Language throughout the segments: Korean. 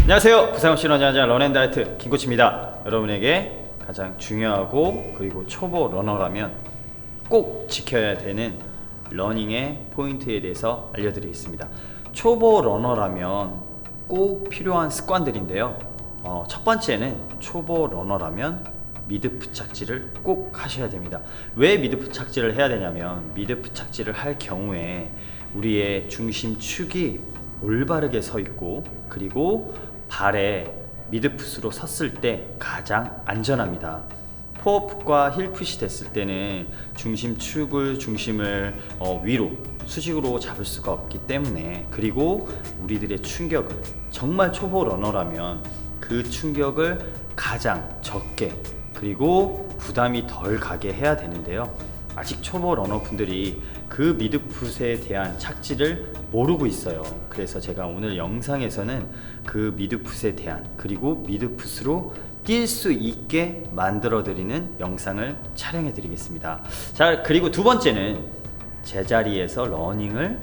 안녕하세요. 부상없이 러닝하자 런앤다이어트 김코치입니다. 여러분에게 가장 중요하고 그리고 초보 러너라면 꼭 지켜야 되는 러닝의 포인트에 대해서 알려드리겠습니다. 초보 러너라면 꼭 필요한 습관들인데요. 첫 번째는 초보 러너라면 미드풋 착지를 꼭 하셔야 됩니다. 왜 미드풋 착지를 해야 되냐면 미드풋 착지를 할 경우에 우리의 중심축이 올바르게 서 있고 그리고 발에 미드풋으로 섰을 때 가장 안전합니다. 포어풋과 힐풋이 됐을 때는 중심을 위로 수직으로 잡을 수가 없기 때문에, 그리고 우리들의 충격을 정말 초보 러너라면 그 충격을 가장 적게 그리고 부담이 덜 가게 해야 되는데요. 아직 초보 러너분들이 그 미드풋에 대한 착지를 모르고 있어요. 그래서 제가 오늘 영상에서는 그 미드풋에 대한 그리고 미드풋으로 뛸 수 있게 만들어 드리는 영상을 촬영해 드리겠습니다. 자, 그리고 두 번째는 제자리에서 러닝을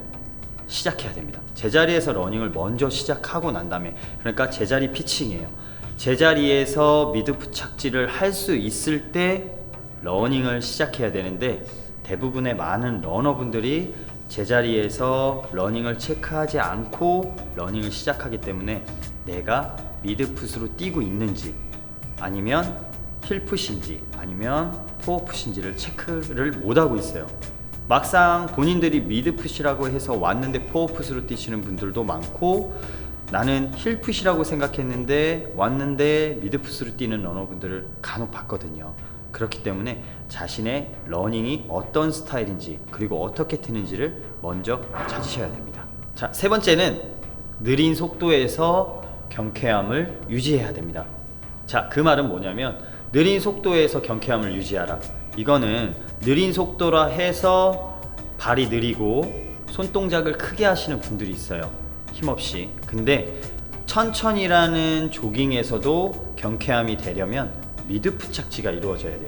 시작해야 됩니다. 제자리에서 러닝을 먼저 시작하고 난 다음에, 그러니까 제자리 피칭이에요. 제자리에서 미드풋 착지를 할 수 있을 때 러닝을 시작해야 되는데, 대부분의 많은 러너분들이 제자리에서 러닝을 체크하지 않고 러닝을 시작하기 때문에 내가 미드풋으로 뛰고 있는지 아니면 힐풋인지 아니면 포어풋인지를 체크를 못하고 있어요. 막상 본인들이 미드풋이라고 해서 왔는데 포어풋으로 뛰시는 분들도 많고, 나는 힐풋이라고 생각했는데 왔는데 미드풋으로 뛰는 러너분들을 간혹 봤거든요. 그렇기 때문에 자신의 러닝이 어떤 스타일인지 그리고 어떻게 뛰는지를 먼저 찾으셔야 됩니다. 자, 세 번째는 느린 속도에서 경쾌함을 유지해야 됩니다. 자, 그 말은 뭐냐면 느린 속도에서 경쾌함을 유지하라. 이거는 느린 속도라 해서 발이 느리고 손동작을 크게 하시는 분들이 있어요. 힘없이. 근데 천천히라는 조깅에서도 경쾌함이 되려면 미드풋 착지가 이루어져야 돼요.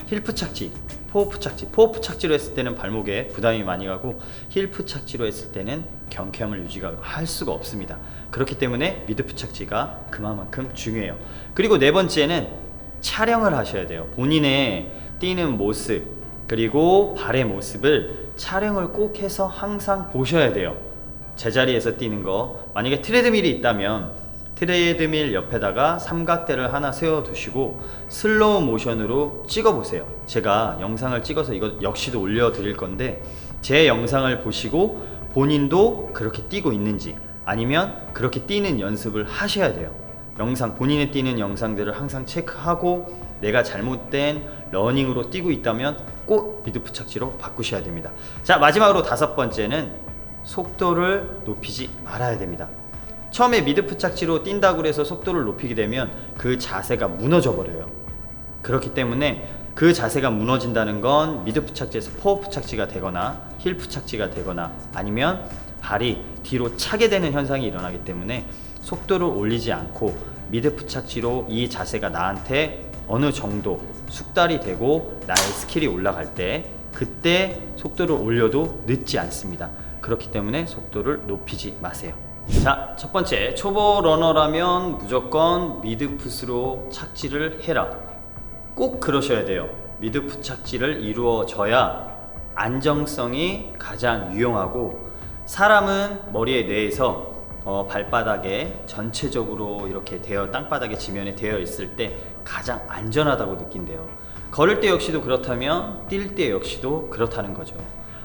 힐풋 착지, 포어풋 착지. 포어풋 착지로 했을 때는 발목에 부담이 많이 가고 힐풋 착지로 했을 때는 경쾌함을 유지할 수가 없습니다. 그렇기 때문에 미드풋 착지가 그만큼 중요해요. 그리고 네 번째는 촬영을 하셔야 돼요. 본인의 뛰는 모습 그리고 발의 모습을 촬영을 꼭 해서 항상 보셔야 돼요. 제자리에서 뛰는 거, 만약에 트레드밀이 있다면 트레드밀 옆에다가 삼각대를 하나 세워 두시고 슬로우 모션으로 찍어 보세요. 제가 영상을 찍어서 이거 역시도 올려 드릴 건데, 제 영상을 보시고 본인도 그렇게 뛰고 있는지 아니면 그렇게 뛰는 연습을 하셔야 돼요. 영상, 본인의 뛰는 영상들을 항상 체크하고 내가 잘못된 러닝으로 뛰고 있다면 꼭 미드풋 착지로 바꾸셔야 됩니다. 자, 마지막으로 다섯 번째는 속도를 높이지 말아야 됩니다. 처음에 미드풋 착지로 뛴다고 해서 속도를 높이게 되면 그 자세가 무너져 버려요. 그렇기 때문에 그 자세가 무너진다는 건 미드풋 착지에서 포어풋 착지가 되거나 힐풋 착지가 되거나 아니면 발이 뒤로 차게 되는 현상이 일어나기 때문에 속도를 올리지 않고 미드풋 착지로 이 자세가 나한테 어느 정도 숙달이 되고 나의 스킬이 올라갈 때, 그때 속도를 올려도 늦지 않습니다. 그렇기 때문에 속도를 높이지 마세요. 자, 첫 번째, 초보 러너라면 무조건 미드풋으로 착지를 해라. 꼭 그러셔야 돼요. 미드풋 착지를 이루어져야 안정성이 가장 유용하고, 사람은 머리에 뇌에서 발바닥에 전체적으로 이렇게 땅바닥에 지면에 되어 있을 때 가장 안전하다고 느낀대요. 걸을 때 역시도 그렇다면 뛸 때 역시도 그렇다는 거죠.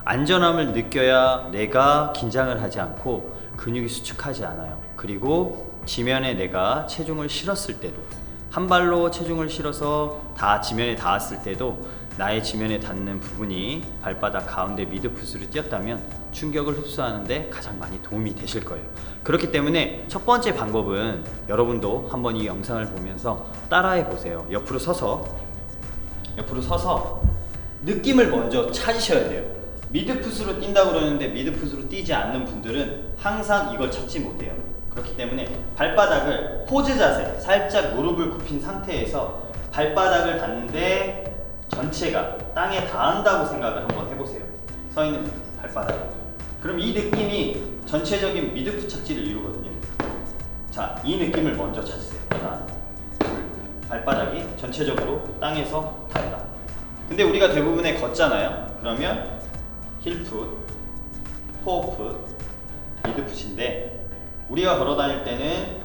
안전함을 느껴야 내가 긴장을 하지 않고 근육이 수축하지 않아요. 그리고 지면에 내가 체중을 실었을 때도, 한 발로 체중을 실어서 다 지면에 닿았을 때도 나의 지면에 닿는 부분이 발바닥 가운데 미드풋으로 뛰었다면 충격을 흡수하는데 가장 많이 도움이 되실 거예요. 그렇기 때문에 첫 번째 방법은 여러분도 한번 이 영상을 보면서 따라해 보세요. 옆으로 서서 느낌을 먼저 찾으셔야 돼요. 미드풋으로 뛴다고 그러는데 미드풋으로 뛰지 않는 분들은 항상 이걸 찾지 못해요. 그렇기 때문에 발바닥을 포즈 자세, 살짝 무릎을 굽힌 상태에서 발바닥을 닿는데 전체가 땅에 닿는다고 생각을 한번 해보세요. 서 있는 발바닥. 그럼 이 느낌이 전체적인 미드풋 착지를 이루거든요. 자, 이 느낌을 먼저 찾으세요. 하나, 둘, 발바닥이 전체적으로 땅에서 닿는다. 근데 우리가 대부분에 걷잖아요. 그러면 힐풋, 포어풋, 미드풋인데 우리가 걸어 다닐 때는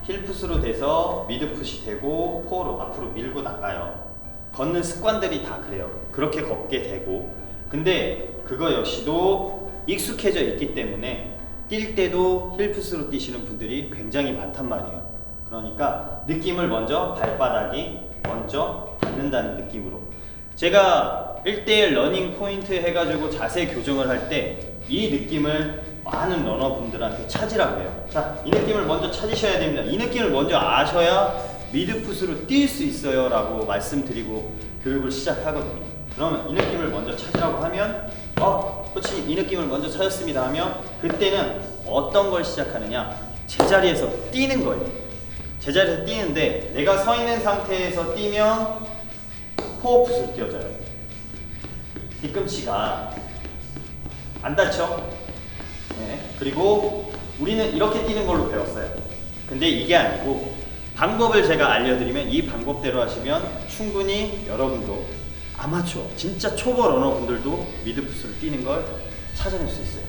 힐풋으로 돼서 미드풋이 되고 포어로 앞으로 밀고 나가요. 걷는 습관들이 다 그래요. 그렇게 걷게 되고, 근데 그거 역시도 익숙해져 있기 때문에 뛸 때도 힐풋으로 뛰시는 분들이 굉장히 많단 말이에요. 그러니까 느낌을 먼저 발바닥이 먼저 닿는다는 느낌으로, 제가 1대1 러닝 포인트 해가지고 자세 교정을 할 때 이 느낌을 많은 러너분들한테 찾으라고 해요. 자, 이 느낌을 먼저 찾으셔야 됩니다. 이 느낌을 먼저 아셔야 미드풋으로 뛸 수 있어요 라고 말씀드리고 교육을 시작하거든요. 그러면 이 느낌을 먼저 찾으라고 하면 코치님 이 느낌을 먼저 찾았습니다 하면 그때는 어떤 걸 시작하느냐, 제자리에서 뛰는 거예요. 제자리에서 뛰는데 내가 서 있는 상태에서 뛰면 포어풋으로 뛰어져요. 뒤꿈치가 안 다쳐. 네. 그리고 우리는 이렇게 뛰는 걸로 배웠어요. 근데 이게 아니고 방법을 제가 알려드리면 이 방법대로 하시면 충분히 여러분도 아마추어, 진짜 초보 러너분들도 미드풋으로 뛰는 걸 찾아낼 수 있어요.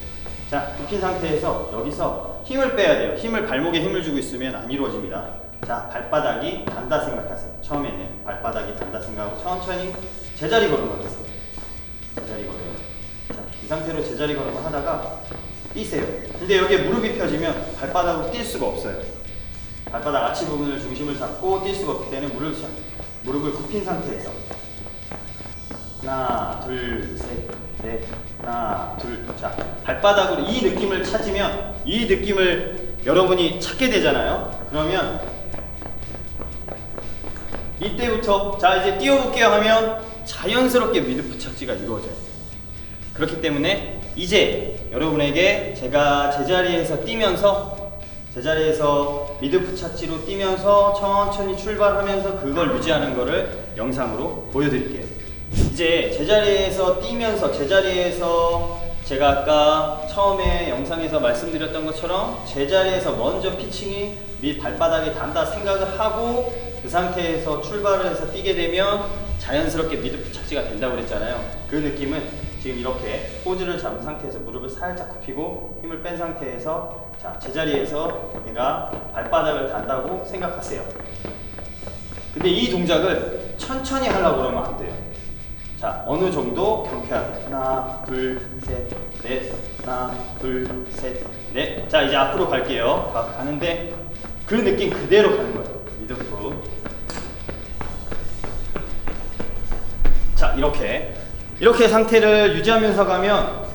자, 굽힌 상태에서 여기서 힘을 빼야 돼요. 힘을, 발목에 힘을 주고 있으면 안 이루어집니다. 자, 발바닥이 단다 생각하세요. 처음에는 발바닥이 단다 생각하고 천천히 제자리 걸음을 하세요. 제자리 걸음. 자, 이 상태로 제자리 걸음을 하다가 뛰세요. 근데 여기에 무릎이 펴지면 발바닥으로 뛸 수가 없어요. 발바닥 아치 부분을 중심을 잡고 뛸 수가 없기 때문에 무릎을 굽힌 상태에서 하나, 둘, 셋, 넷, 하나, 둘. 자, 발바닥으로 이 느낌을 찾으면 이 느낌을 여러분이 찾게 되잖아요. 그러면 이때부터 자, 이제 뛰어볼게요 하면 자연스럽게 미드풋 착지가 이루어져요. 그렇기 때문에 이제 여러분에게 제가 제자리에서 미드풋 착지로 뛰면서 천천히 출발하면서 그걸 유지하는 거를 영상으로 보여드릴게요. 이제 제자리에서 뛰면서, 제자리에서 제가 아까 처음에 영상에서 말씀드렸던 것처럼 제자리에서 먼저 피칭이 발바닥에 닿는다 생각을 하고 그 상태에서 출발을 해서 뛰게 되면 자연스럽게 미드풋 착지가 된다고 그랬잖아요. 그 느낌은 지금 이렇게 포즈를 잡은 상태에서 무릎을 살짝 굽히고 힘을 뺀 상태에서 자, 제자리에서 내가 발바닥을 닿는다고 생각하세요. 근데 이 동작을 천천히 하려고 그러면 안 돼요. 자, 어느 정도 경쾌하게 하나, 둘, 셋, 넷, 하나, 둘, 셋, 넷. 자, 이제 앞으로 갈게요. 가는데 그 느낌 그대로 가는 거예요. 미드풋. 자, 이렇게 상태를 유지하면서 가면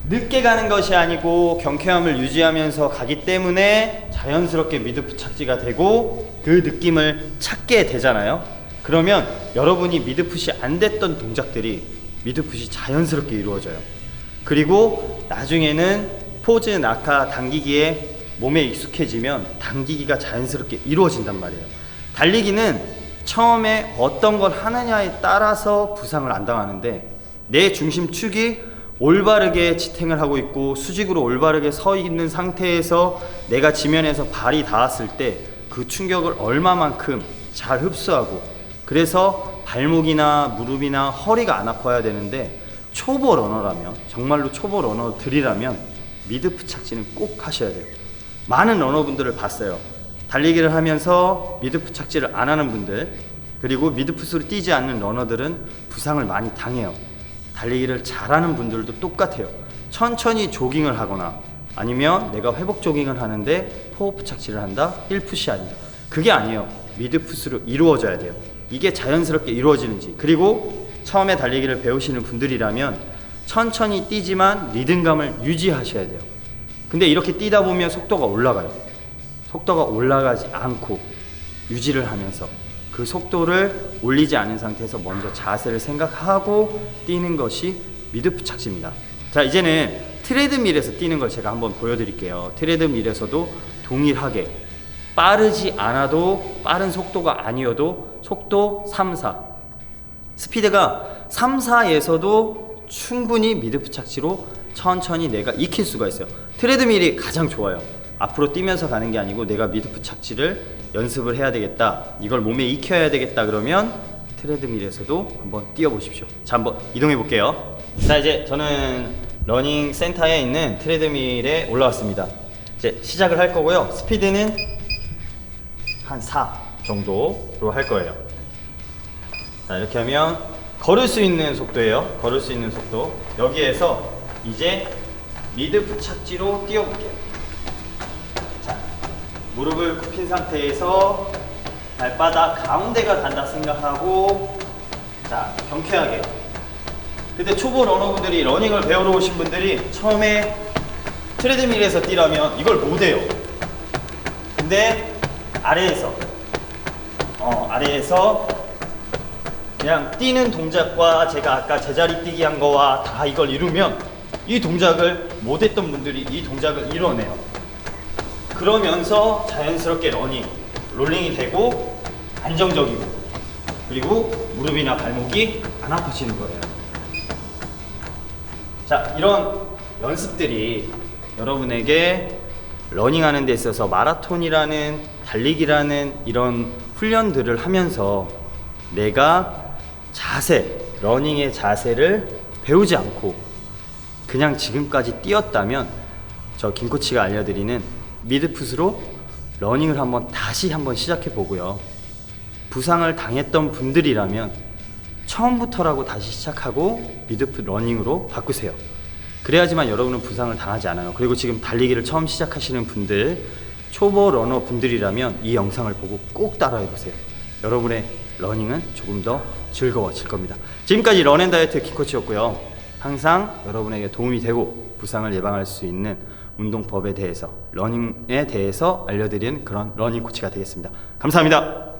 늦게 가는 것이 아니고 경쾌함을 유지하면서 가기 때문에 자연스럽게 미드풋 착지가 되고 그 느낌을 찾게 되잖아요. 그러면 여러분이 미드풋이 안 됐던 동작들이 미드풋이 자연스럽게 이루어져요. 그리고 나중에는 포즈, 낙하, 당기기에 몸에 익숙해지면 당기기가 자연스럽게 이루어진단 말이에요. 달리기는 처음에 어떤 걸 하느냐에 따라서 부상을 안 당하는데 내 중심축이 올바르게 지탱을 하고 있고 수직으로 올바르게 서 있는 상태에서 내가 지면에서 발이 닿았을 때 그 충격을 얼마만큼 잘 흡수하고, 그래서 발목이나 무릎이나 허리가 안 아파야 되는데 초보 러너라면, 정말로 초보 러너들이라면 미드풋 착지는 꼭 하셔야 돼요. 많은 러너분들을 봤어요. 달리기를 하면서 미드풋 착지를 안 하는 분들, 그리고 미드풋으로 뛰지 않는 러너들은 부상을 많이 당해요. 달리기를 잘하는 분들도 똑같아요. 천천히 조깅을 하거나 아니면 내가 회복 조깅을 하는데 포어풋 착지를 한다? 1풋이 아니에요. 그게 아니에요. 미드풋으로 이루어져야 돼요. 이게 자연스럽게 이루어지는지, 그리고 처음에 달리기를 배우시는 분들이라면 천천히 뛰지만 리듬감을 유지하셔야 돼요. 근데 이렇게 뛰다 보면 속도가 올라가요. 속도가 올라가지 않고 유지를 하면서 그 속도를 올리지 않은 상태에서 먼저 자세를 생각하고 뛰는 것이 미드풋 착지입니다. 자, 이제는 트레드밀에서 뛰는 걸 제가 한번 보여드릴게요. 트레드밀에서도 동일하게 빠르지 않아도, 빠른 속도가 아니어도 속도 3, 4, 스피드가 3, 4에서도 충분히 미드풋 착지로 천천히 내가 익힐 수가 있어요. 트레드밀이 가장 좋아요. 앞으로 뛰면서 가는 게 아니고 내가 미드풋 착지를 연습을 해야 되겠다, 이걸 몸에 익혀야 되겠다, 그러면 트레드밀에서도 한번 뛰어보십시오. 자, 한번 이동해 볼게요. 자, 이제 저는 러닝 센터에 있는 트레드밀에 올라왔습니다. 이제 시작을 할 거고요. 스피드는 한 4 정도로 할 거예요. 자, 이렇게 하면 걸을 수 있는 속도예요. 걸을 수 있는 속도. 여기에서 이제 미드풋 착지로 뛰어볼게요. 자, 무릎을 굽힌 상태에서 발바닥 가운데가 단다 생각하고, 자, 경쾌하게. 근데 초보 러너분들이, 러닝을 배우러 오신 분들이 처음에 트레드밀에서 뛰라면 이걸 못해요. 근데 아래에서 그냥 뛰는 동작과 제가 아까 제자리 뛰기 한 거와 다 이걸 이루면, 이 동작을 못했던 분들이 이 동작을 이뤄내요. 그러면서 자연스럽게 롤링이 되고 안정적이고, 그리고 무릎이나 발목이 안 아파지는 거예요. 자, 이런 연습들이 여러분에게 러닝하는 데 있어서 마라톤이라는, 달리기라는 이런 훈련들을 하면서 내가 러닝의 자세를 배우지 않고 그냥 지금까지 뛰었다면, 저 김코치가 알려드리는 미드풋으로 러닝을 다시 한번 시작해 보고요. 부상을 당했던 분들이라면 처음부터라고 다시 시작하고 미드풋 러닝으로 바꾸세요. 그래야지만 여러분은 부상을 당하지 않아요. 그리고 지금 달리기를 처음 시작하시는 분들, 초보 러너 분들이라면 이 영상을 보고 꼭 따라해 보세요. 여러분의 러닝은 조금 더 즐거워질 겁니다. 지금까지 런앤다이어트 김코치였고요. 항상 여러분에게 도움이 되고 부상을 예방할 수 있는 운동법에 대해서, 러닝에 대해서 알려드리는 그런 러닝 코치가 되겠습니다. 감사합니다.